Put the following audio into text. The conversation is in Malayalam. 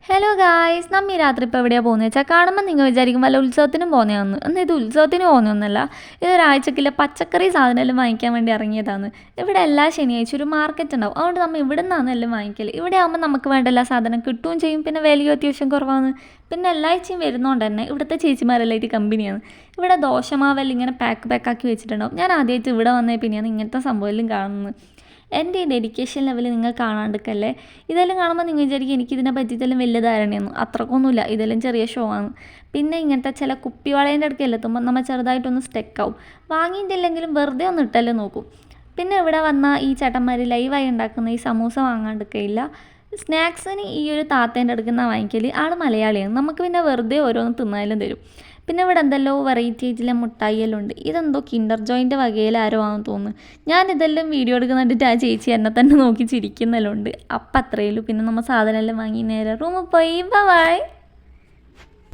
ഹലോ ഗായ്സ്, നമ്മ ഈ രാത്രി ഇപ്പോൾ എവിടെയാണ് പോകുന്നത് വെച്ചാൽ കാണുമ്പോൾ നിങ്ങൾ വിചാരിക്കും വല്ല ഉത്സവത്തിനും പോകുന്നതാണെന്ന്. എന്നാൽ ഇത് ഉത്സവത്തിന് പോകുന്നൊന്നുമല്ല. ഇതൊരാഴ്ചക്കില്ല പച്ചക്കറി സാധനമെല്ലാം വാങ്ങിക്കാൻ വേണ്ടി ഇറങ്ങിയതാണ്. ഇവിടെ എല്ലാ ശനിയാഴ്ച ഒരു മാർക്കറ്റ് ഉണ്ടാവും. അതുകൊണ്ട് നമ്മൾ ഇവിടെ നിന്നാണ് എല്ലാം വാങ്ങിക്കൽ. ഇവിടെ ആകുമ്പോൾ നമുക്ക് വേണ്ട എല്ലാ സാധനം കിട്ടുകയും ചെയ്യും. പിന്നെ വിലയും അത്യാവശ്യം കുറവാണ്. പിന്നെ എല്ലാ ആഴ്ചയും വരുന്നതുകൊണ്ട് തന്നെ ഇവിടുത്തെ ചേച്ചിമാരെല്ലായിട്ട് കമ്പനിയാണ്. ഇവിടെ ദോശമാവെല്ലാം ഇങ്ങനെ പാക്കാക്കി വെച്ചിട്ടുണ്ടാവും. ഞാൻ ആദ്യമായിട്ട് ഇവിടെ വന്നേ പിന്നെയാണ് ഇങ്ങനത്തെ സംഭവമെല്ലാം കാണുന്നത്. എൻ്റെ ഈ ഡെഡിക്കേഷൻ ലെവൽ നിങ്ങൾ കാണാണ്ടിരിക്കല്ലേ. ഇതെല്ലാം കാണുമ്പോൾ നിങ്ങൾ വിചാരിക്കും എനിക്കിതിനെ പറ്റിയിട്ടെല്ലാം വലിയ ധാരണയൊന്നും അത്രക്കൊന്നുമില്ല. ഇതെല്ലാം ചെറിയ ഷോ ആണ്. പിന്നെ ഇങ്ങനത്തെ ചില കുപ്പിവളേൻ്റെ അടുക്കെല്ലാം എത്തുമ്പോൾ നമ്മൾ ചെറുതായിട്ടൊന്ന് സ്റ്റെക്കാവും. വാങ്ങിയിട്ടില്ലെങ്കിലും വെറുതെ ഒന്ന് ഇട്ടല്ലേ നോക്കും. പിന്നെ ഇവിടെ വന്ന ഈ ചേട്ടന്മാർ ലൈവായി ഉണ്ടാക്കുന്ന ഈ സമൂസ വാങ്ങാണ്ടിരിക്കയില്ല. സ്നാക്സിന് ഈ ഒരു താത്തേൻ്റെ അടുക്കുന്ന വാങ്ങിക്കൽ ആൾ മലയാളിയാണ്. നമുക്ക് പിന്നെ വെറുതെ ഓരോന്ന് തിന്നാലും തരും. പിന്നെ ഇവിടെ എന്തെല്ലോ വെറൈറ്റി ആയിട്ടുള്ള മുട്ടായിയെല്ലാം ഉണ്ട്. ഇതെന്തോ കിൻഡർ ജോയിൻ്റെ വകയിൽ ആരോ ആണെന്ന് തോന്നുന്നു. ഞാനിതെല്ലാം വീഡിയോ എടുക്കുന്ന കണ്ടിട്ട് ആ ചേച്ചി എന്നെ തന്നെ നോക്കി ചിരിക്കുന്നെല്ലാം ഉണ്ട്. അപ്പം അത്രയേ ഉള്ളൂ. പിന്നെ നമ്മൾ സാധനം എല്ലാം വാങ്ങി നേരെ റൂമിൽ പോയി ബൈ.